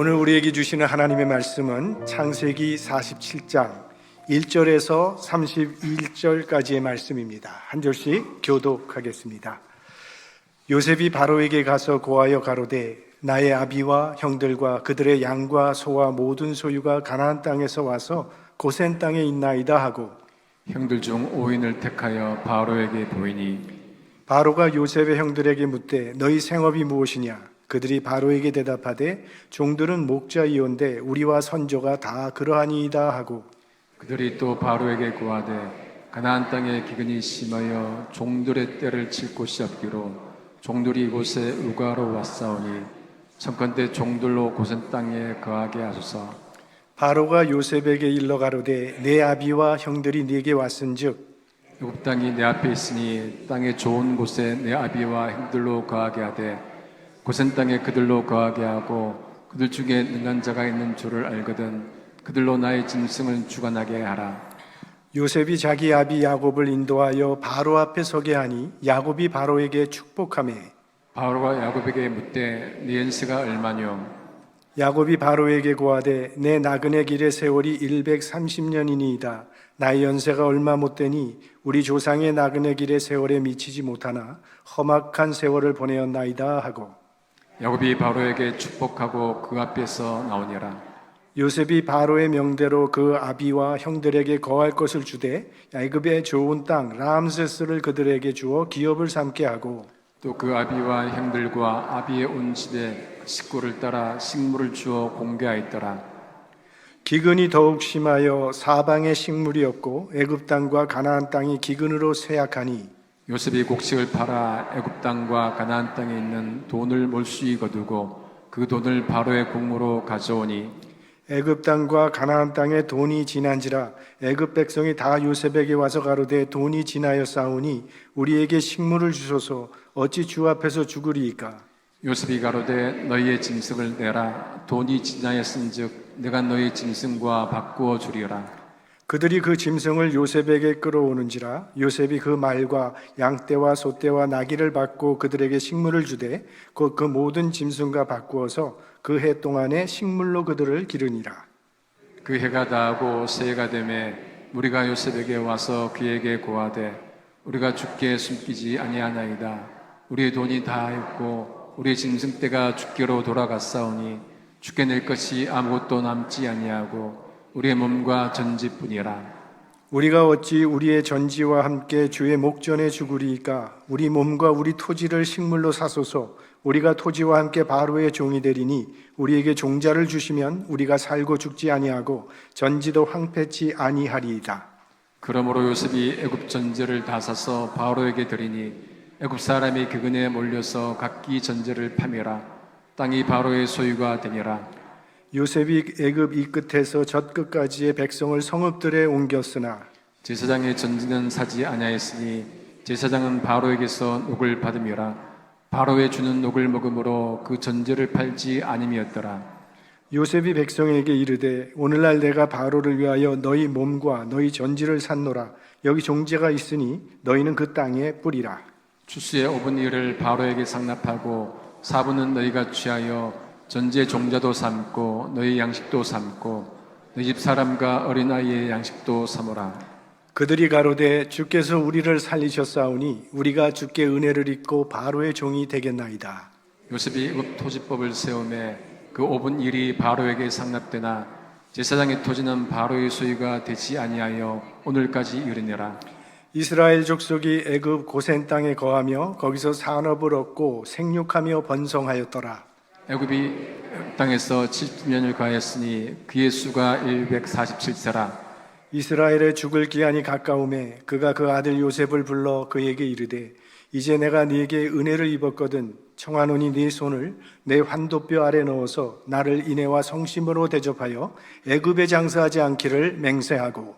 오늘 우리에게 주시는 하나님의 말씀은 창세기 47장 1절에서 31절까지의 말씀입니다. 한 절씩 교독하겠습니다. 요셉이 바로에게 가서 고하여 가로되 나의 아비와 형들과 그들의 양과 소와 모든 소유가 가나안 땅에서 와서 고센 땅에 있나이다 하고 형들 중 5인을 택하여 바로에게 보이니 바로가 요셉의 형들에게 묻되 너희 생업이 무엇이냐? 그들이 바로에게 대답하되 종들은 목자이온데 우리와 선조가 다 그러하니이다 하고 그들이 또 바로에게 구하되 가나안 땅에 기근이 심하여 종들의 떼를 칠 곳이 없기로 종들이 이곳에 우가로 왔사오니 청컨대 종들로 고센 땅에 거하게 하소서. 바로가 요셉에게 일러 가로되 내 아비와 형들이 네게 왔은즉 애굽 땅이 내 앞에 있으니 땅의 좋은 곳에 내 아비와 형들로 거하게 하되 고센 땅에 그들로 거하게 하고 그들 중에 능한 자가 있는 줄을 알거든 그들로 나의 짐승을 주관하게 하라. 요셉이 자기 아비 야곱을 인도하여 바로 앞에 서게 하니 야곱이 바로에게 축복하매 바로가 야곱에게 묻되 네 연세가 얼마뇨? 야곱이 바로에게 고하되 내 나그네 길의 세월이 130년이니이다. 나의 연세가 얼마 못되니 우리 조상의 나그네 길의 세월에 미치지 못하나 험악한 세월을 보내었나이다 하고 야곱이 바로에게 축복하고 그 앞에서 나오니라. 요셉이 바로의 명대로 그 아비와 형들에게 거할 것을 주되 애굽의 좋은 땅 람세스를 그들에게 주어 기업을 삼게 하고 또 그 아비와 형들과 아비의 온 집에 식구를 따라 식물을 주어 공개하였더라. 기근이 더욱 심하여 사방에 식물이 없고 애굽 땅과 가나안 땅이 기근으로 쇠약하니 요셉이 곡식을 팔아 애굽 땅과 가나안 땅에 있는 돈을 몰수히 거두고 그 돈을 바로의 궁으로 가져오니 애굽 땅과 가나안 땅에 돈이 지난지라 애굽 백성이 다 요셉에게 와서 가로되 돈이 지나여 싸우니 우리에게 식물을 주소서 어찌 주 앞에서 죽으리이까. 요셉이 가로되 너희의 짐승을 내라. 돈이 지나였은즉 내가 너희 짐승과 바꾸어 주리라. 그들이 그 짐승을 요셉에게 끌어오는지라 요셉이 그 말과 양떼와 소떼와 나귀를 받고 그들에게 식물을 주되 곧 그 모든 짐승과 바꾸어서 그 해 동안에 식물로 그들을 기르니라. 그 해가 다하고 새해가 되매 무리가 요셉에게 와서 그에게 고하되 우리가 주께 숨기지 아니하나이다. 우리의 돈이 다하였고 우리의 짐승떼가 주께로 돌아갔사오니 주께 낼 것이 아무것도 남지 아니하고 우리의 몸과 전지뿐이라. 우리가 어찌 우리의 전지와 함께 주의 목전에 죽으리이까. 우리 몸과 우리 토지를 식물로 사소서. 우리가 토지와 함께 바로의 종이 되리니 우리에게 종자를 주시면 우리가 살고 죽지 아니하고 전지도 황폐치 아니하리이다. 그러므로 요셉이 애굽 전제를 다 사서 바로에게 드리니 애굽 사람이 그근에 몰려서 각기 전제를 파매라. 땅이 바로의 소유가 되니라. 요셉이 애굽 이 끝에서 저 끝까지의 백성을 성읍들에 옮겼으나 제사장의 전지는 사지 아니하였으니 제사장은 바로에게서 녹을 받음이라. 바로의 주는 녹을 먹음으로 그 전제를 팔지 아님이었더라. 요셉이 백성에게 이르되 오늘날 내가 바로를 위하여 너희 몸과 너희 전지를 샀노라. 여기 종제가 있으니 너희는 그 땅에 뿌리라. 추수의 5분의 1을 바로에게 상납하고 4분은 너희가 취하여 전제 종자도 삼고 너희 양식도 삼고 너희 집 사람과 어린아이의 양식도 삼으라. 그들이 가로되 주께서 우리를 살리셨사오니 우리가 주께 은혜를 입고 바로의 종이 되겠나이다. 요셉이 애굽 토지법을 세우매 그 5분의 1이 바로에게 상납되나 제사장의 토지는 바로의 소유가 되지 아니하여 오늘까지 이르니라. 이스라엘 족속이 애굽 고센 땅에 거하며 거기서 산업을 얻고 생육하며 번성하였더라. 애굽이 땅에서 70년을 거하였으니 그의 수가 147세라. 이스라엘의 죽을 기한이 가까우매 그가 그 아들 요셉을 불러 그에게 이르되 이제 내가 네게 은혜를 입었거든 청하노니 네 손을 내 환도뼈 아래 넣어서 나를 인애와 성심으로 대접하여 애굽에 장사하지 않기를 맹세하고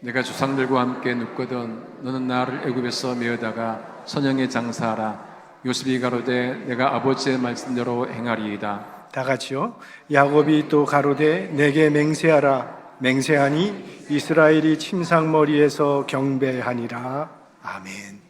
내가 조상들과 함께 눕거든 너는 나를 애굽에서 메어다가 선영에 장사하라. 요셉이 가로되 내가 아버지의 말씀대로 행하리이다. 다 같이요. 야곱이 또 가로되 내게 맹세하라. 맹세하니 이스라엘이 침상머리에서 경배하니라. 아멘.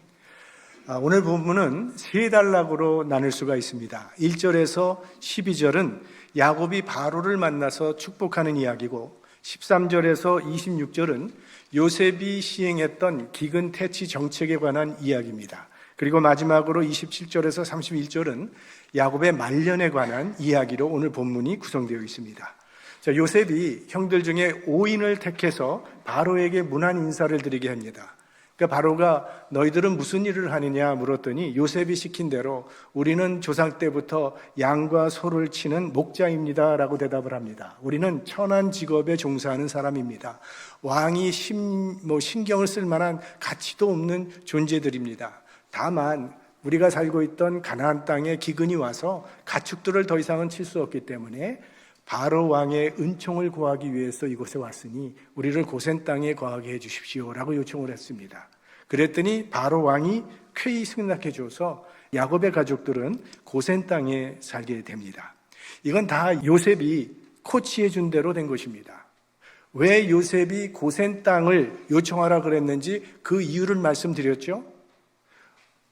오늘 본문은 세 단락으로 나눌 수가 있습니다. 1절에서 12절은 야곱이 바로를 만나서 축복하는 이야기고 13절에서 26절은 요셉이 시행했던 기근 퇴치 정책에 관한 이야기입니다. 그리고 마지막으로 27절에서 31절은 야곱의 말년에 관한 이야기로 오늘 본문이 구성되어 있습니다. 자, 요셉이 형들 중에 5인을 택해서 바로에게 문안 인사를 드리게 합니다. 그러니까 바로가 너희들은 무슨 일을 하느냐 물었더니 요셉이 시킨 대로 우리는 조상 때부터 양과 소를 치는 목자입니다 라고 대답을 합니다. 우리는 천한 직업에 종사하는 사람입니다. 왕이 신경을 쓸 만한 가치도 없는 존재들입니다. 다만 우리가 살고 있던 가나안 땅에 기근이 와서 가축들을 더 이상은 칠 수 없기 때문에 바로 왕의 은총을 구하기 위해서 이곳에 왔으니 우리를 고센 땅에 거하게 해 주십시오라고 요청을 했습니다. 그랬더니 바로 왕이 쾌히 승낙해 줘서 야곱의 가족들은 고센 땅에 살게 됩니다. 이건 다 요셉이 코치해 준 대로 된 것입니다. 왜 요셉이 고센 땅을 요청하라 그랬는지 그 이유를 말씀드렸죠.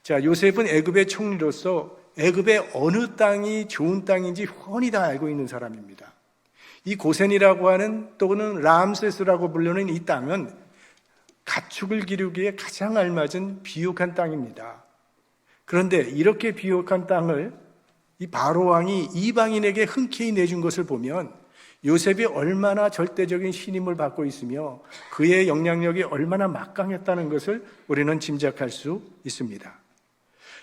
자, 요셉은 애굽의 총리로서 애굽의 어느 땅이 좋은 땅인지 훤히 다 알고 있는 사람입니다. 이 고센이라고 하는 또는 람세스라고 불리는 이 땅은 가축을 기르기에 가장 알맞은 비옥한 땅입니다. 그런데 이렇게 비옥한 땅을 이 바로 왕이 이방인에게 흔쾌히 내준 것을 보면 요셉이 얼마나 절대적인 신임을 받고 있으며 그의 영향력이 얼마나 막강했다는 것을 우리는 짐작할 수 있습니다.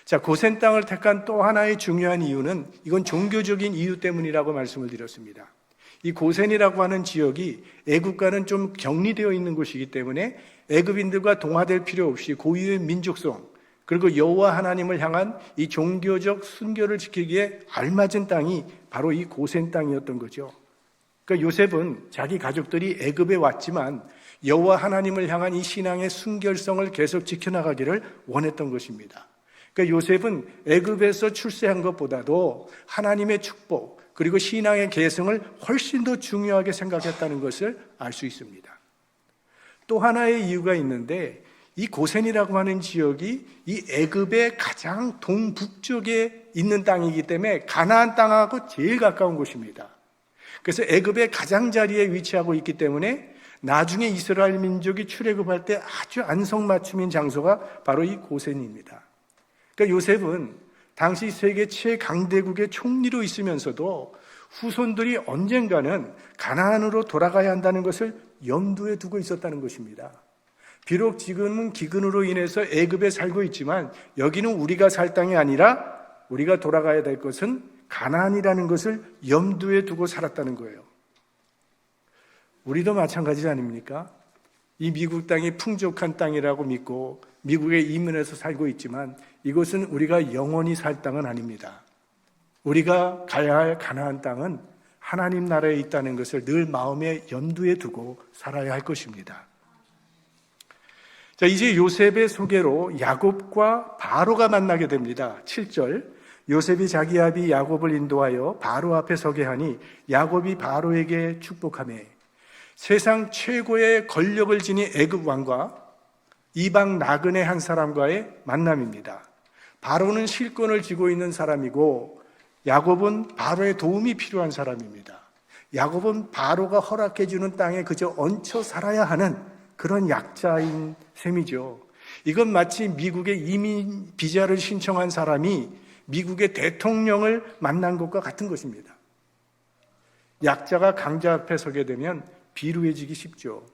자, 고센 땅을 택한 또 하나의 중요한 이유는 이건 종교적인 이유 때문이라고 말씀을 드렸습니다. 이 고센이라고 하는 지역이 애굽과는 좀 격리되어 있는 곳이기 때문에 애굽인들과 동화될 필요 없이 고유의 민족성 그리고 여호와 하나님을 향한 이 종교적 순결을 지키기에 알맞은 땅이 바로 이 고센 땅이었던 거죠. 그러니까 요셉은 자기 가족들이 애굽에 왔지만 여호와 하나님을 향한 이 신앙의 순결성을 계속 지켜나가기를 원했던 것입니다. 그러니까 요셉은 애굽에서 출세한 것보다도 하나님의 축복 그리고 신앙의 계승을 훨씬 더 중요하게 생각했다는 것을 알 수 있습니다. 또 하나의 이유가 있는데 이 고센이라고 하는 지역이 이 애굽의 가장 동북쪽에 있는 땅이기 때문에 가나안 땅하고 제일 가까운 곳입니다. 그래서 애굽의 가장자리에 위치하고 있기 때문에 나중에 이스라엘 민족이 출애굽할 때 아주 안성맞춤인 장소가 바로 이 고센입니다. 그러니까 요셉은 당시 세계 최강대국의 총리로 있으면서도 후손들이 언젠가는 가나안으로 돌아가야 한다는 것을 염두에 두고 있었다는 것입니다. 비록 지금은 기근으로 인해서 애굽에 살고 있지만 여기는 우리가 살 땅이 아니라 우리가 돌아가야 될 것은 가나안이라는 것을 염두에 두고 살았다는 거예요. 우리도 마찬가지 아닙니까? 이 미국 땅이 풍족한 땅이라고 믿고 미국에 이민해서 살고 있지만 이것은 우리가 영원히 살 땅은 아닙니다. 우리가 가야 할 가나안 땅은 하나님 나라에 있다는 것을 늘 마음에 염두에 두고 살아야 할 것입니다. 자, 이제 요셉의 소개로 야곱과 바로가 만나게 됩니다. 7절 요셉이 자기 아비 야곱을 인도하여 바로 앞에 서게 하니 야곱이 바로에게 축복하며 세상 최고의 권력을 지닌 애굽 왕과 이방 나그네 한 사람과의 만남입니다. 바로는 실권을 쥐고 있는 사람이고 야곱은 바로의 도움이 필요한 사람입니다. 야곱은 바로가 허락해 주는 땅에 그저 얹혀 살아야 하는 그런 약자인 셈이죠. 이건 마치 미국의 이민 비자를 신청한 사람이 미국의 대통령을 만난 것과 같은 것입니다. 약자가 강자 앞에 서게 되면 비루해지기 쉽죠.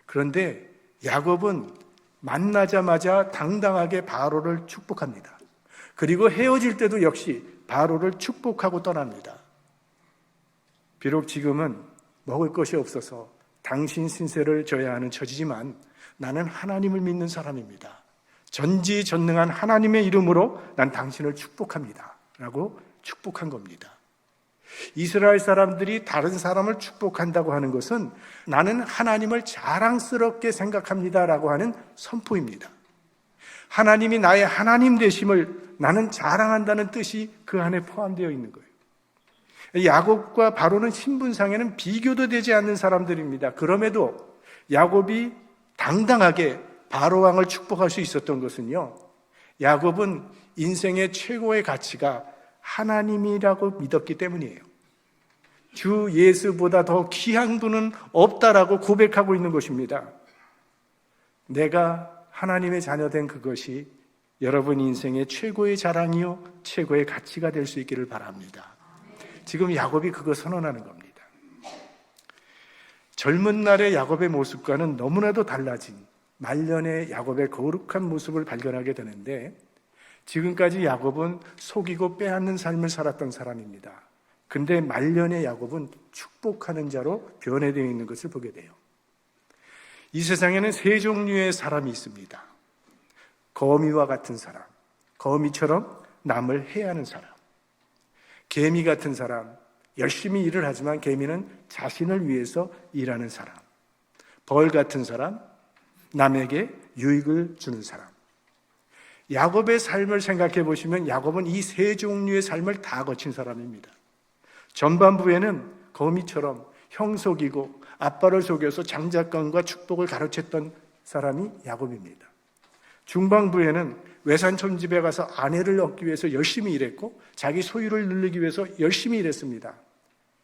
그런데 야곱은 만나자마자 당당하게 바로를 축복합니다. 그리고 헤어질 때도 역시 바로를 축복하고 떠납니다. 비록 지금은 먹을 것이 없어서 당신 신세를 져야 하는 처지지만 나는 하나님을 믿는 사람입니다. 전지전능한 하나님의 이름으로 난 당신을 축복합니다. 라고 축복한 겁니다. 이스라엘 사람들이 다른 사람을 축복한다고 하는 것은 나는 하나님을 자랑스럽게 생각합니다 라고 하는 선포입니다. 하나님이 나의 하나님 되심을 나는 자랑한다는 뜻이 그 안에 포함되어 있는 거예요. 야곱과 바로는 신분상에는 비교도 되지 않는 사람들입니다. 그럼에도 야곱이 당당하게 바로 왕을 축복할 수 있었던 것은요, 야곱은 인생의 최고의 가치가 하나님이라고 믿었기 때문이에요. 주 예수보다 더 귀한 분은 없다라고 고백하고 있는 것입니다. 내가 하나님의 자녀된 그것이 여러분 인생의 최고의 자랑이요 최고의 가치가 될 수 있기를 바랍니다. 지금 야곱이 그거 선언하는 겁니다. 젊은 날의 야곱의 모습과는 너무나도 달라진 말년의 야곱의 거룩한 모습을 발견하게 되는데, 지금까지 야곱은 속이고 빼앗는 삶을 살았던 사람입니다. 근데 말년의 야곱은 축복하는 자로 변해되어 있는 것을 보게 돼요. 이 세상에는 세 종류의 사람이 있습니다. 거미와 같은 사람, 거미처럼 남을 해하는 사람. 개미 같은 사람, 열심히 일을 하지만 개미는 자신을 위해서 일하는 사람. 벌 같은 사람, 남에게 유익을 주는 사람. 야곱의 삶을 생각해 보시면 야곱은 이 세 종류의 삶을 다 거친 사람입니다. 전반부에는 거미처럼 형 속이고 아빠를 속여서 장자권과 축복을 가로챘던 사람이 야곱입니다. 중반부에는 외삼촌 집에 가서 아내를 얻기 위해서 열심히 일했고 자기 소유를 늘리기 위해서 열심히 일했습니다.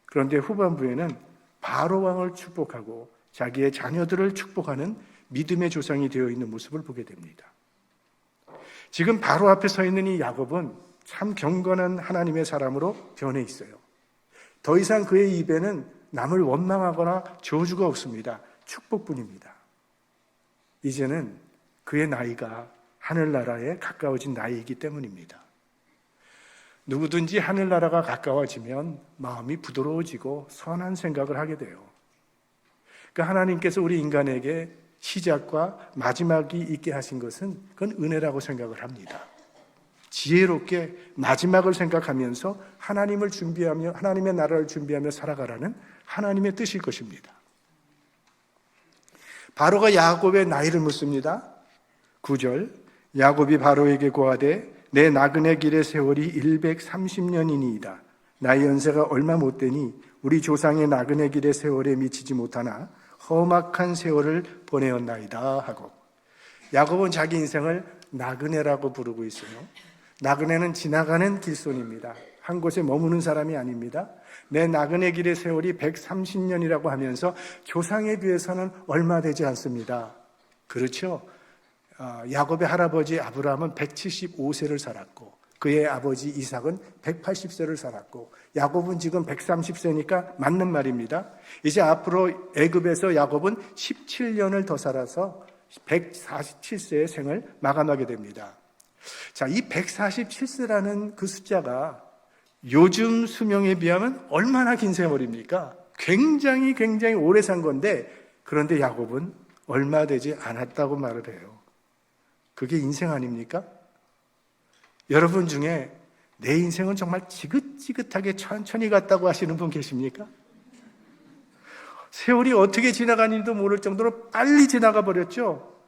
그런데 후반부에는 바로 왕을 축복하고 자기의 자녀들을 축복하는 믿음의 조상이 되어 있는 모습을 보게 됩니다. 지금 바로 앞에 서 있는 이 야곱은 참 경건한 하나님의 사람으로 변해 있어요. 더 이상 그의 입에는 남을 원망하거나 저주가 없습니다. 축복뿐입니다. 이제는 그의 나이가 하늘나라에 가까워진 나이이기 때문입니다. 누구든지 하늘나라가 가까워지면 마음이 부드러워지고 선한 생각을 하게 돼요. 그러니까 하나님께서 우리 인간에게 시작과 마지막이 있게 하신 것은 그건 은혜라고 생각을 합니다. 지혜롭게 마지막을 생각하면서 하나님을 준비하며 하나님의 나라를 준비하며 살아가라는 하나님의 뜻일 것입니다. 바로가 야곱의 나이를 묻습니다. 9절, 야곱이 바로에게 고하되 내 나그네 길의 세월이 130년이니이다. 나의 연세가 얼마 못 되니 우리 조상의 나그네 길의 세월에 미치지 못하나 험악한 세월을 보내었나이다 하고, 야곱은 자기 인생을 나그네라고 부르고 있어요. 나그네는 지나가는 길손입니다. 한 곳에 머무는 사람이 아닙니다. 내 나그네 길의 세월이 130년이라고 하면서 조상에 비해서는 얼마 되지 않습니다. 그렇죠? 야곱의 할아버지 아브라함은 175세를 살았고 그의 아버지 이삭은 180세를 살았고 야곱은 지금 130세니까 맞는 말입니다. 이제 앞으로 애굽에서 야곱은 17년을 더 살아서 147세의 생을 마감하게 됩니다. 자, 이 147세라는 그 숫자가 요즘 수명에 비하면 얼마나 긴 세월입니까? 굉장히 오래 산 건데, 그런데 야곱은 얼마 되지 않았다고 말을 해요. 그게 인생 아닙니까? 여러분 중에 내 인생은 정말 지긋지긋하게 천천히 갔다고 하시는 분 계십니까? 세월이 어떻게 지나가는지도 모를 정도로 빨리 지나가 버렸죠?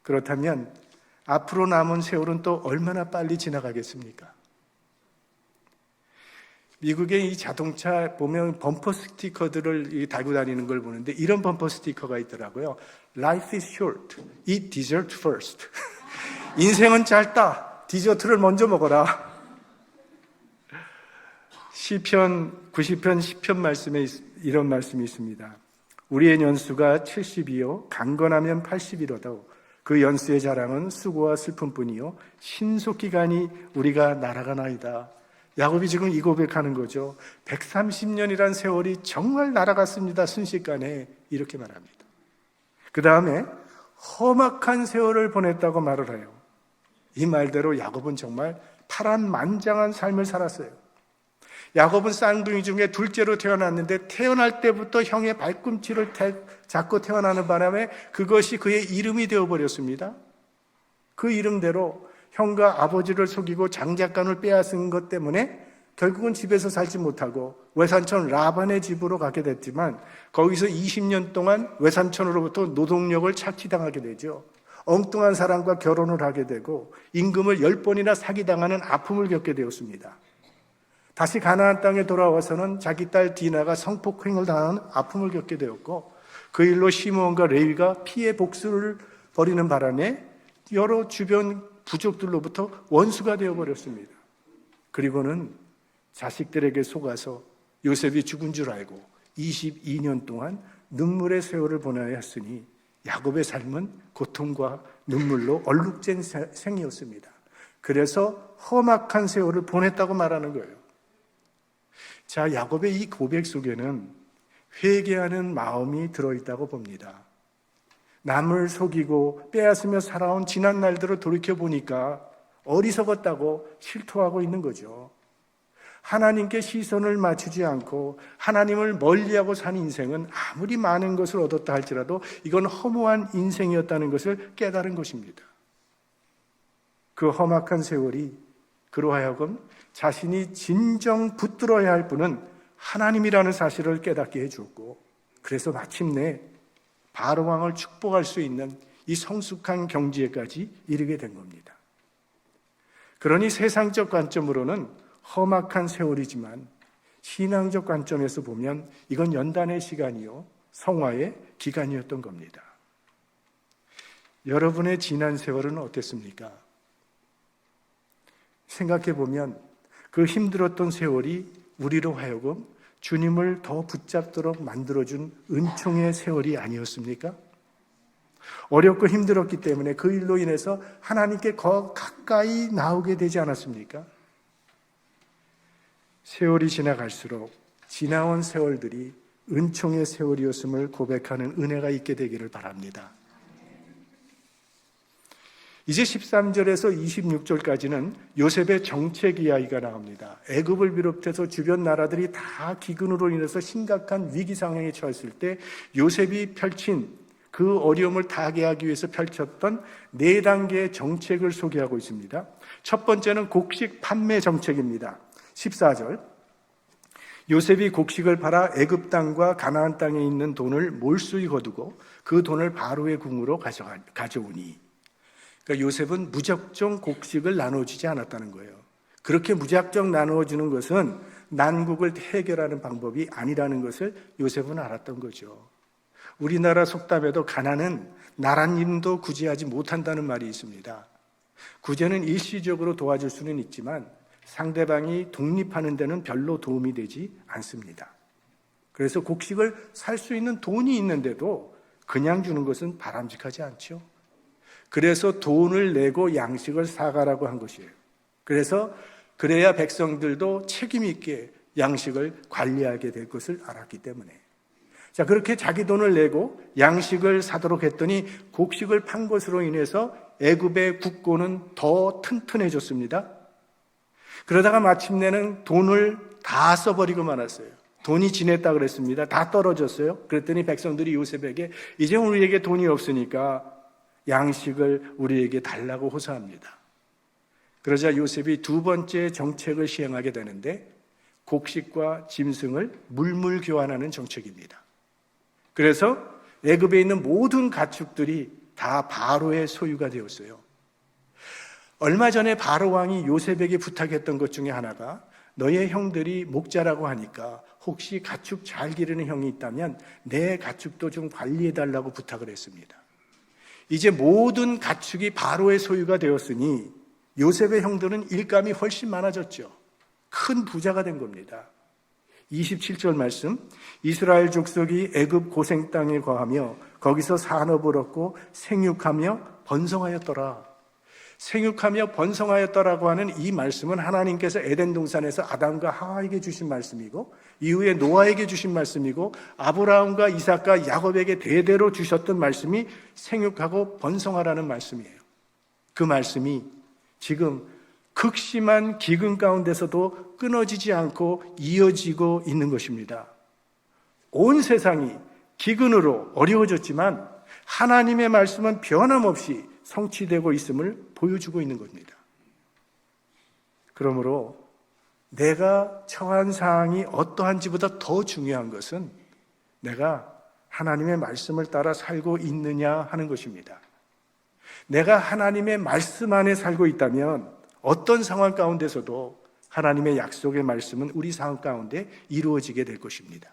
그렇다면 앞으로 남은 세월은 또 얼마나 빨리 지나가겠습니까? 미국의 이 자동차 보면 범퍼 스티커들을 달고 다니는 걸 보는데 이런 범퍼 스티커가 있더라고요. Life is short, eat dessert first. 인생은 짧다, 디저트를 먼저 먹어라. 시편 90편 10편 말씀에 이런 말씀이 있습니다. 우리의 연수가 70이요 강건하면 80이로도 그 연수의 자랑은 수고와 슬픔뿐이요 신속히 가니 우리가 날아가나이다. 야곱이 지금 이 고백하는 거죠. 130년이란 세월이 정말 날아갔습니다. 순식간에. 이렇게 말합니다. 그 다음에 험악한 세월을 보냈다고 말을 해요. 이 말대로 야곱은 정말 파란만장한 삶을 살았어요. 야곱은 쌍둥이 중에 둘째로 태어났는데 태어날 때부터 형의 발꿈치를 잡고 태어나는 바람에 그것이 그의 이름이 되어버렸습니다. 그 이름대로 형과 아버지를 속이고 장작간을 빼앗은 것 때문에 결국은 집에서 살지 못하고 외삼촌 라반의 집으로 가게 됐지만 거기서 20년 동안 외삼촌으로부터 노동력을 착취당하게 되죠. 엉뚱한 사람과 결혼을 하게 되고 임금을 10번이나 사기당하는 아픔을 겪게 되었습니다. 다시 가나안 땅에 돌아와서는 자기 딸 디나가 성폭행을 당하는 아픔을 겪게 되었고 그 일로 시므온과 레위가 피해 복수를 벌이는 바람에 여러 주변 부족들로부터 원수가 되어버렸습니다. 그리고는 자식들에게 속아서 요셉이 죽은 줄 알고 22년 동안 눈물의 세월을 보내야 했으니 야곱의 삶은 고통과 눈물로 얼룩진 생이었습니다. 그래서 험악한 세월을 보냈다고 말하는 거예요. 자, 야곱의 이 고백 속에는 회개하는 마음이 들어있다고 봅니다. 남을 속이고 빼앗으며 살아온 지난 날들을 돌이켜보니까 어리석었다고 실토하고 있는 거죠. 하나님께 시선을 맞추지 않고 하나님을 멀리하고 산 인생은 아무리 많은 것을 얻었다 할지라도 이건 허무한 인생이었다는 것을 깨달은 것입니다. 그 험악한 세월이 그로 하여금 자신이 진정 붙들어야 할 분은 하나님이라는 사실을 깨닫게 해주었고, 그래서 마침내 바로 왕을 축복할 수 있는 이 성숙한 경지에까지 이르게 된 겁니다. 그러니 세상적 관점으로는 험악한 세월이지만 신앙적 관점에서 보면 이건 연단의 시간이요, 성화의 기간이었던 겁니다. 여러분의 지난 세월은 어땠습니까? 생각해 보면 그 힘들었던 세월이 우리로 하여금 주님을 더 붙잡도록 만들어준 은총의 세월이 아니었습니까? 어렵고 힘들었기 때문에 그 일로 인해서 하나님께 더 가까이 나오게 되지 않았습니까? 세월이 지나갈수록 지나온 세월들이 은총의 세월이었음을 고백하는 은혜가 있게 되기를 바랍니다. 이제 13절에서 26절까지는 요셉의 정책 이야기가 나옵니다. 애굽을 비롯해서 주변 나라들이 다 기근으로 인해서 심각한 위기 상황에 처했을 때 요셉이 펼친 그 어려움을 타개하기 위해서 펼쳤던 4단계의 정책을 소개하고 있습니다. 첫 번째는 곡식 판매 정책입니다. 14절, 요셉이 곡식을 팔아 애굽 땅과 가나안 땅에 있는 돈을 몰수히 거두고 그 돈을 바로의 궁으로 가져오니, 그러니까 요셉은 무작정 곡식을 나눠주지 않았다는 거예요. 그렇게 무작정 나누어주는 것은 난국을 해결하는 방법이 아니라는 것을 요셉은 알았던 거죠. 우리나라 속담에도 가난은 나랏님도 구제하지 못한다는 말이 있습니다. 구제는 일시적으로 도와줄 수는 있지만 상대방이 독립하는 데는 별로 도움이 되지 않습니다. 그래서 곡식을 살 수 있는 돈이 있는데도 그냥 주는 것은 바람직하지 않죠. 그래서 돈을 내고 양식을 사가라고 한 것이에요. 그래야 백성들도 책임 있게 양식을 관리하게 될 것을 알았기 때문에. 자, 그렇게 자기 돈을 내고 양식을 사도록 했더니 곡식을 판 것으로 인해서 애굽의 국고는 더 튼튼해졌습니다. 그러다가 마침내는 돈을 다 써버리고 말았어요. 돈이 지냈다 그랬습니다. 다 떨어졌어요. 그랬더니 백성들이 요셉에게 이제 우리에게 돈이 없으니까 양식을 우리에게 달라고 호소합니다. 그러자 요셉이 두 번째 정책을 시행하게 되는데 곡식과 짐승을 물물 교환하는 정책입니다. 그래서 애굽에 있는 모든 가축들이 다 바로의 소유가 되었어요. 얼마 전에 바로 왕이 요셉에게 부탁했던 것 중에 하나가 너의 형들이 목자라고 하니까 혹시 가축 잘 기르는 형이 있다면 내 가축도 좀 관리해달라고 부탁을 했습니다. 이제 모든 가축이 바로의 소유가 되었으니 요셉의 형들은 일감이 훨씬 많아졌죠. 큰 부자가 된 겁니다. 27절 말씀, 이스라엘 족속이 애굽 고생 땅에 거하며 거기서 산업을 얻고 생육하며 번성하였더라. 생육하며 번성하였더라고 하는 이 말씀은 하나님께서 에덴 동산에서 아담과 하와에게 주신 말씀이고 이후에 노아에게 주신 말씀이고 아브라함과 이삭과 야곱에게 대대로 주셨던 말씀이 생육하고 번성하라는 말씀이에요. 그 말씀이 지금 극심한 기근 가운데서도 끊어지지 않고 이어지고 있는 것입니다. 온 세상이 기근으로 어려워졌지만 하나님의 말씀은 변함없이 성취되고 있음을 보여주고 있는 겁니다. 그러므로 내가 처한 상황이 어떠한지보다 더 중요한 것은 내가 하나님의 말씀을 따라 살고 있느냐 하는 것입니다. 내가 하나님의 말씀 안에 살고 있다면 어떤 상황 가운데서도 하나님의 약속의 말씀은 우리 상황 가운데 이루어지게 될 것입니다.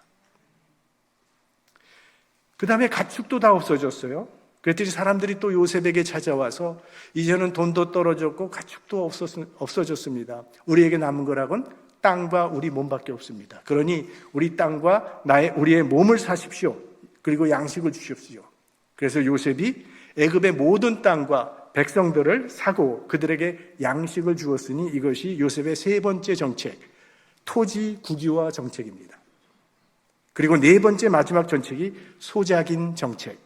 그 다음에 가축도 다 없어졌어요. 그랬더니 사람들이 또 요셉에게 찾아와서 이제는 돈도 떨어졌고 가축도 없어졌습니다. 우리에게 남은 거라곤 땅과 우리 몸밖에 없습니다. 그러니 우리 땅과 우리의 몸을 사십시오. 그리고 양식을 주십시오. 그래서 요셉이 애굽의 모든 땅과 백성들을 사고 그들에게 양식을 주었으니 이것이 요셉의 세 번째 정책, 토지 국유화 정책입니다. 그리고 네 번째 마지막 정책이 소작인 정책.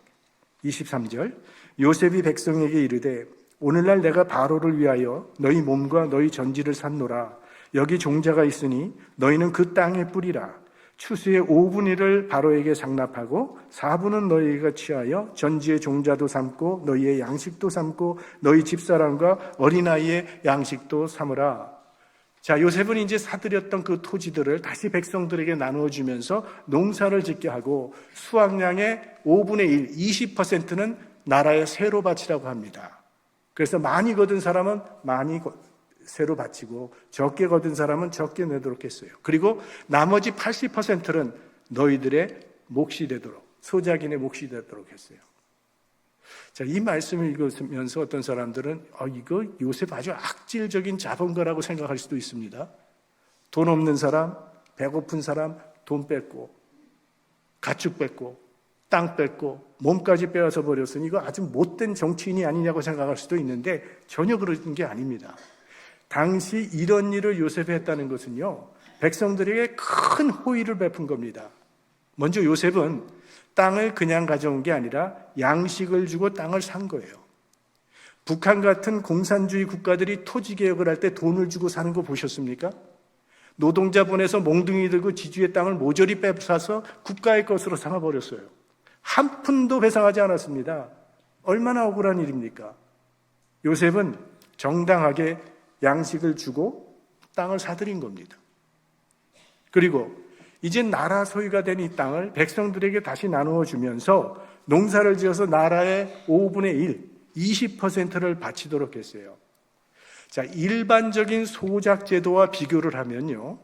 23절, 요셉이 백성에게 이르되 오늘날 내가 바로를 위하여 너희 몸과 너희 전지를 샀노라. 여기 종자가 있으니 너희는 그 땅에 뿌리라. 추수의 5분의 1을 바로에게 상납하고 4분은 너희가 취하여 전지의 종자도 삼고 너희의 양식도 삼고 너희 집사람과 어린아이의 양식도 삼으라. 자, 요셉은 이제 사들였던 그 토지들을 다시 백성들에게 나누어 주면서 농사를 짓게 하고 수확량의 5분의 1, 20%는 나라의 세로 바치라고 합니다. 그래서 많이 거둔 사람은 많이 세로 바치고 적게 거둔 사람은 적게 내도록 했어요. 그리고 나머지 80%는 너희들의 몫이 되도록, 소작인의 몫이 되도록 했어요. 자, 이 말씀을 읽으면서 어떤 사람들은 이거 요셉 아주 악질적인 자본가라고 생각할 수도 있습니다. 돈 없는 사람, 배고픈 사람 돈 뺏고 가축 뺏고 땅 뺏고 몸까지 빼앗아 버렸으니 이거 아주 못된 정치인이 아니냐고 생각할 수도 있는데 전혀 그런 게 아닙니다. 당시 이런 일을 요셉이 했다는 것은요, 백성들에게 큰 호의를 베푼 겁니다. 먼저 요셉은 땅을 그냥 가져온 게 아니라 양식을 주고 땅을 산 거예요. 북한 같은 공산주의 국가들이 토지개혁을 할 때 돈을 주고 사는 거 보셨습니까? 노동자 보내서 몽둥이 들고 지주의 땅을 모조리 빼앗아서 국가의 것으로 삼아버렸어요. 한 푼도 배상하지 않았습니다. 얼마나 억울한 일입니까? 요셉은 정당하게 양식을 주고 땅을 사들인 겁니다. 그리고 이제 나라 소유가 된 이 땅을 백성들에게 다시 나누어 주면서 농사를 지어서 나라의 5분의 1, 20%를 바치도록 했어요. 자, 일반적인 소작 제도와 비교를 하면요,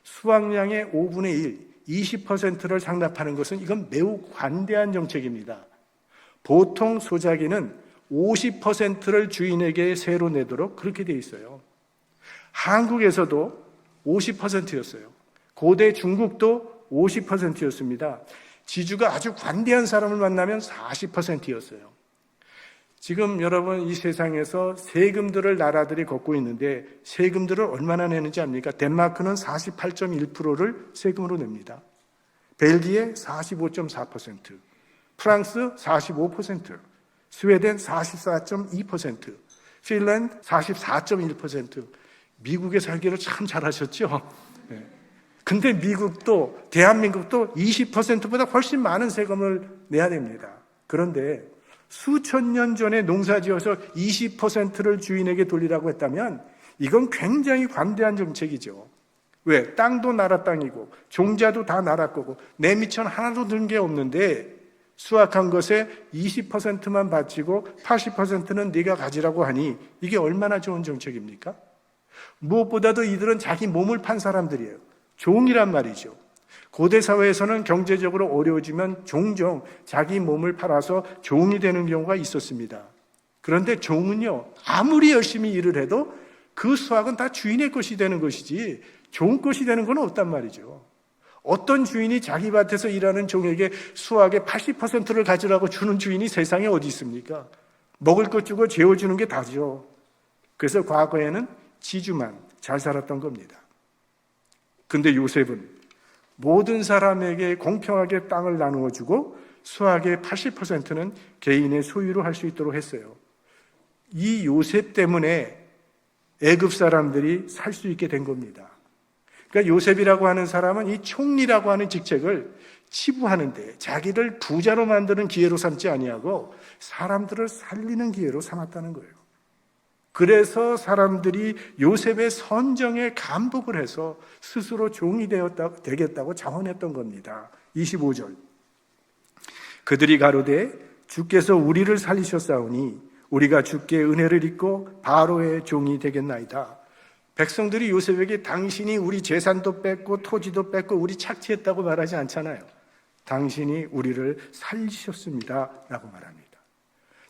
수확량의 5분의 1, 20%를 상납하는 것은 이건 매우 관대한 정책입니다. 보통 소작인은 50%를 주인에게 세로 내도록 그렇게 돼 있어요. 한국에서도 50%였어요. 고대 중국도 50%였습니다. 지주가 아주 관대한 사람을 만나면 40%였어요. 지금 여러분 이 세상에서 세금들을 나라들이 걷고 있는데 세금들을 얼마나 내는지 압니까? 덴마크는 48.1%를 세금으로 냅니다. 벨기에 45.4%, 프랑스 45%, 스웨덴 44.2%, 핀란드 44.1%. 미국에 살기를 참 잘하셨죠? 네. 근데 미국도 대한민국도 20%보다 훨씬 많은 세금을 내야 됩니다. 그런데 수천 년 전에 농사지어서 20%를 주인에게 돌리라고 했다면 이건 굉장히 관대한 정책이죠. 왜? 땅도 나라 땅이고 종자도 다 나라 거고 내 미천 하나도 든 게 없는데 수확한 것에 20%만 바치고 80%는 네가 가지라고 하니 이게 얼마나 좋은 정책입니까? 무엇보다도 이들은 자기 몸을 판 사람들이에요. 종이란 말이죠. 고대 사회에서는 경제적으로 어려워지면 종종 자기 몸을 팔아서 종이 되는 경우가 있었습니다. 그런데 종은요, 아무리 열심히 일을 해도 그 수확은 다 주인의 것이 되는 것이지 종 것이 되는 건 없단 말이죠. 어떤 주인이 자기 밭에서 일하는 종에게 수확의 80%를 가지라고 주는 주인이 세상에 어디 있습니까? 먹을 것 주고 재워주는 게 다죠. 그래서 과거에는 지주만 잘 살았던 겁니다. 근데 요셉은 모든 사람에게 공평하게 땅을 나누어 주고 수확의 80%는 개인의 소유로 할 수 있도록 했어요. 이 요셉 때문에 애굽 사람들이 살 수 있게 된 겁니다. 그러니까 요셉이라고 하는 사람은 이 총리라고 하는 직책을 치부하는데 자기를 부자로 만드는 기회로 삼지 아니하고 사람들을 살리는 기회로 삼았다는 거예요. 그래서 사람들이 요셉의 선정에 감복을 해서 스스로 종이 되겠다고 자원했던 겁니다. 25절. 그들이 가로되 주께서 우리를 살리셨사오니 우리가 주께 은혜를 입고 바로의 종이 되겠나이다. 백성들이 요셉에게 당신이 우리 재산도 뺏고 토지도 뺏고 우리 착취했다고 말하지 않잖아요. 당신이 우리를 살리셨습니다 라고 말합니다.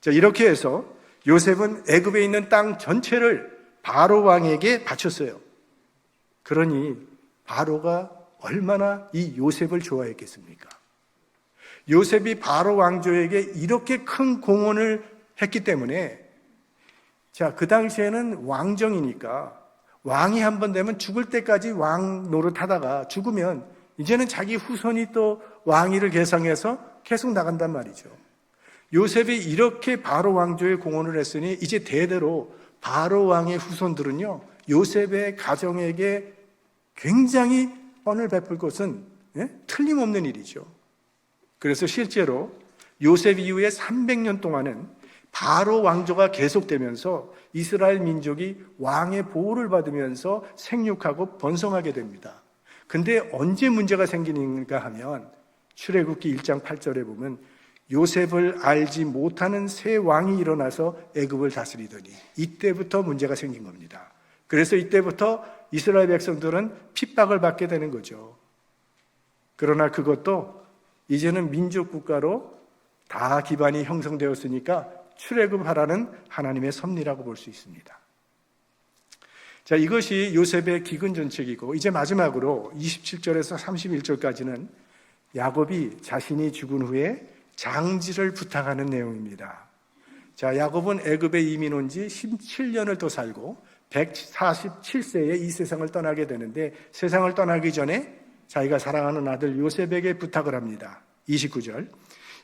자, 이렇게 해서 요셉은 애굽에 있는 땅 전체를 바로 왕에게 바쳤어요. 그러니 바로가 얼마나 이 요셉을 좋아했겠습니까? 요셉이 바로 왕조에게 이렇게 큰 공헌을 했기 때문에, 자, 그 당시에는 왕정이니까 왕이 한 번 되면 죽을 때까지 왕 노릇하다가 죽으면 이제는 자기 후손이 또 왕위를 계승해서 계속 나간단 말이죠. 요셉이 이렇게 바로 왕조에 공헌을 했으니 이제 대대로 바로 왕의 후손들은요, 요셉의 가정에게 굉장히恩을 베풀 것은 틀림없는 일이죠. 그래서 실제로 요셉 이후에 300년 동안은 바로 왕조가 계속되면서 이스라엘 민족이 왕의 보호를 받으면서 생육하고 번성하게 됩니다. 근데 언제 문제가 생기는가 하면 출애굽기 1장 8절에 보면 요셉을 알지 못하는 새 왕이 일어나서 애굽을 다스리더니 이때부터 문제가 생긴 겁니다. 그래서 이때부터 이스라엘 백성들은 핍박을 받게 되는 거죠. 그러나 그것도 이제는 민족 국가로 다 기반이 형성되었으니까 출애굽하라는 하나님의 섭리라고 볼 수 있습니다. 자, 이것이 요셉의 기근 전책이고, 이제 마지막으로 27절에서 31절까지는 야곱이 자신이 죽은 후에 장지를 부탁하는 내용입니다. 자, 야곱은 애굽에 이민 온 지 17년을 더 살고 147세에 이 세상을 떠나게 되는데, 세상을 떠나기 전에 자기가 사랑하는 아들 요셉에게 부탁을 합니다. 29절,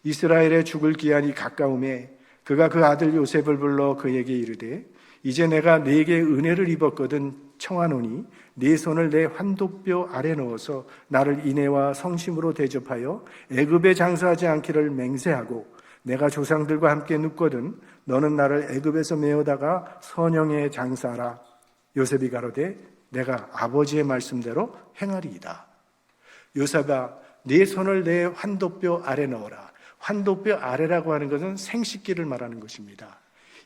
이스라엘의 죽을 기한이 가까움에 그가 그 아들 요셉을 불러 그에게 이르되, 이제 내가 네게 은혜를 입었거든 청하노니 네 손을 내 환도뼈 아래 넣어서 나를 인애와 성심으로 대접하여 애굽에 장사하지 않기를 맹세하고, 내가 조상들과 함께 눕거든 너는 나를 애굽에서 메어다가 선영에 장사하라. 요셉이 가로되 내가 아버지의 말씀대로 행하리이다. 요셉아, 네 손을 내 환도뼈 아래 넣어라. 환도뼈 아래라고 하는 것은 생식기를 말하는 것입니다.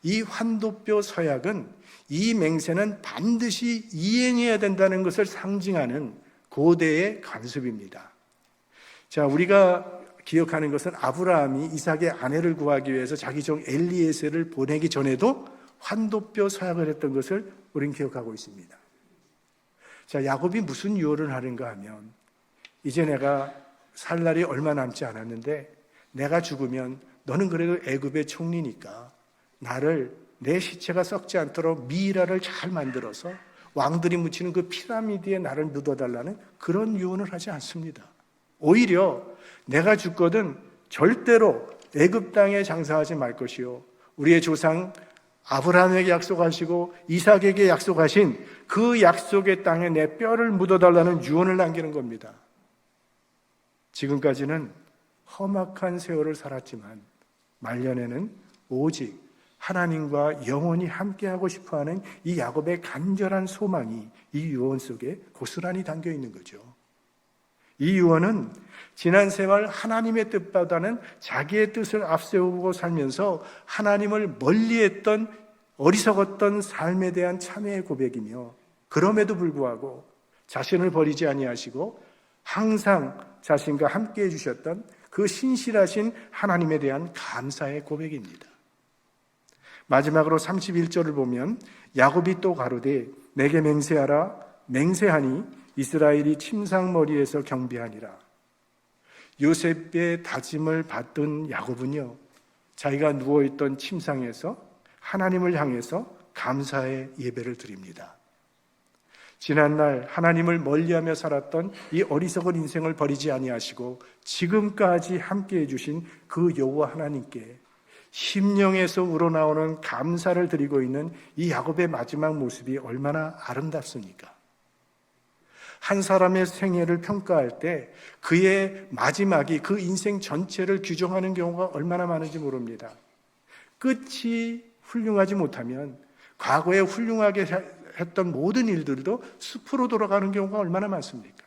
이 환도뼈 서약은, 이 맹세는 반드시 이행해야 된다는 것을 상징하는 고대의 관습입니다. 자, 우리가 기억하는 것은 아브라함이 이삭의 아내를 구하기 위해서 자기 종 엘리에셀을 보내기 전에도 환도뼈 서약을 했던 것을 우리는 기억하고 있습니다. 자, 야곱이 무슨 유언을 하는가 하면, 이제 내가 살 날이 얼마 남지 않았는데 내가 죽으면 너는 그래도 애굽의 총리니까 나를, 내 시체가 썩지 않도록 미이라를 잘 만들어서 왕들이 묻히는 그 피라미드에 나를 묻어달라는 그런 유언을 하지 않습니다. 오히려 내가 죽거든 절대로 애굽 땅에 장사하지 말 것이요, 우리의 조상 아브라함에게 약속하시고 이삭에게 약속하신 그 약속의 땅에 내 뼈를 묻어달라는 유언을 남기는 겁니다. 지금까지는 험악한 세월을 살았지만 말년에는 오직 하나님과 영원히 함께하고 싶어하는 이 야곱의 간절한 소망이 이 유언 속에 고스란히 담겨 있는 거죠. 이 유언은 지난 생활 하나님의 뜻보다는 자기의 뜻을 앞세우고 살면서 하나님을 멀리했던 어리석었던 삶에 대한 참회의 고백이며, 그럼에도 불구하고 자신을 버리지 아니하시고 항상 자신과 함께해 주셨던 그 신실하신 하나님에 대한 감사의 고백입니다. 마지막으로 31절을 보면 야곱이 또 가로되 내게 맹세하라. 맹세하니 이스라엘이 침상머리에서 경배하니라. 요셉의 다짐을 받던 야곱은요, 자기가 누워있던 침상에서 하나님을 향해서 감사의 예배를 드립니다. 지난날 하나님을 멀리하며 살았던 이 어리석은 인생을 버리지 아니하시고 지금까지 함께해 주신 그 여호와 하나님께 심령에서 우러나오는 감사를 드리고 있는 이 야곱의 마지막 모습이 얼마나 아름답습니까? 한 사람의 생애를 평가할 때 그의 마지막이 그 인생 전체를 규정하는 경우가 얼마나 많은지 모릅니다. 끝이 훌륭하지 못하면 과거에 훌륭하게 했던 모든 일들도 숲으로 돌아가는 경우가 얼마나 많습니까?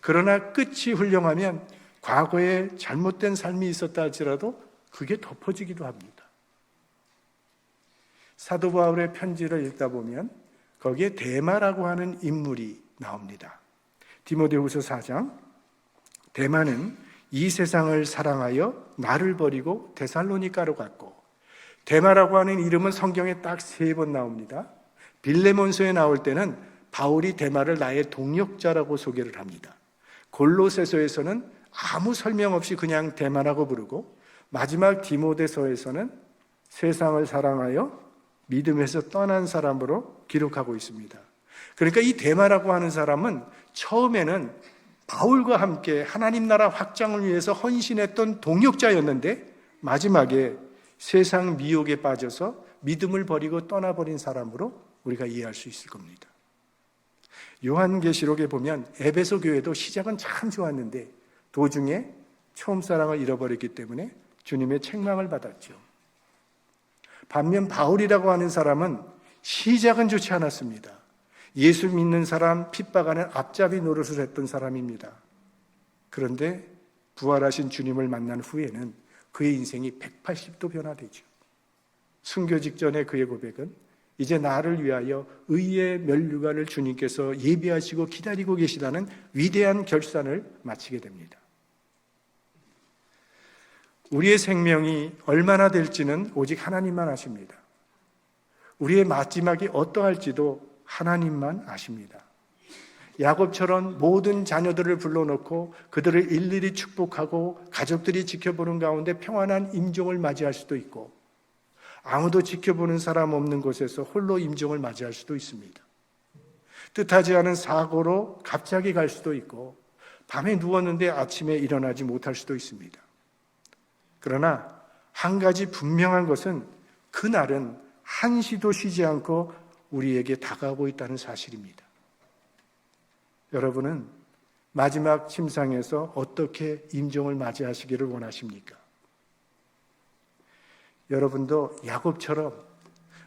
그러나 끝이 훌륭하면 과거에 잘못된 삶이 있었다 할지라도 그게 덮어지기도 합니다. 사도 바울의 편지를 읽다 보면 거기에 데마라고 하는 인물이 나옵니다. 디모데후서 4장, 데마는 이 세상을 사랑하여 나를 버리고 데살로니가로 갔고, 데마라고 하는 이름은 성경에 딱 3번 나옵니다. 빌레몬서에 나올 때는 바울이 데마를 나의 동역자라고 소개를 합니다. 골로새서에서는 아무 설명 없이 그냥 데마라고 부르고, 마지막 디모데서에서는 세상을 사랑하여 믿음에서 떠난 사람으로 기록하고 있습니다. 그러니까 이 데마라고 하는 사람은 처음에는 바울과 함께 하나님 나라 확장을 위해서 헌신했던 동역자였는데, 마지막에 세상 미혹에 빠져서 믿음을 버리고 떠나버린 사람으로 우리가 이해할 수 있을 겁니다. 요한계시록에 보면 에베소 교회도 시작은 참 좋았는데 도중에 처음 사랑을 잃어버렸기 때문에 주님의 책망을 받았죠. 반면 바울이라고 하는 사람은 시작은 좋지 않았습니다. 예수 믿는 사람 핍박하는 앞잡이 노릇을 했던 사람입니다. 그런데 부활하신 주님을 만난 후에는 그의 인생이 180도 변화되죠. 순교 직전에 그의 고백은 이제 나를 위하여 의의 면류관을 주님께서 예비하시고 기다리고 계시다는 위대한 결산을 마치게 됩니다. 우리의 생명이 얼마나 될지는 오직 하나님만 아십니다. 우리의 마지막이 어떠할지도 하나님만 아십니다. 야곱처럼 모든 자녀들을 불러놓고 그들을 일일이 축복하고 가족들이 지켜보는 가운데 평안한 임종을 맞이할 수도 있고, 아무도 지켜보는 사람 없는 곳에서 홀로 임종을 맞이할 수도 있습니다. 뜻하지 않은 사고로 갑자기 갈 수도 있고, 밤에 누웠는데 아침에 일어나지 못할 수도 있습니다. 그러나 한 가지 분명한 것은 그날은 한시도 쉬지 않고 우리에게 다가오고 있다는 사실입니다. 여러분은 마지막 침상에서 어떻게 임종을 맞이하시기를 원하십니까? 여러분도 야곱처럼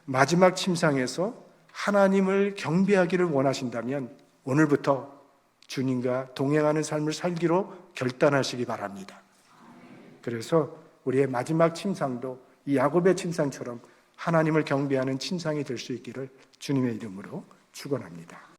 마지막 침상에서 하나님을 경배하기를 원하신다면 오늘부터 주님과 동행하는 삶을 살기로 결단하시기 바랍니다. 그래서 우리의 마지막 침상도 이 야곱의 침상처럼 하나님을 경배하는 침상이 될 수 있기를 주님의 이름으로 축원합니다.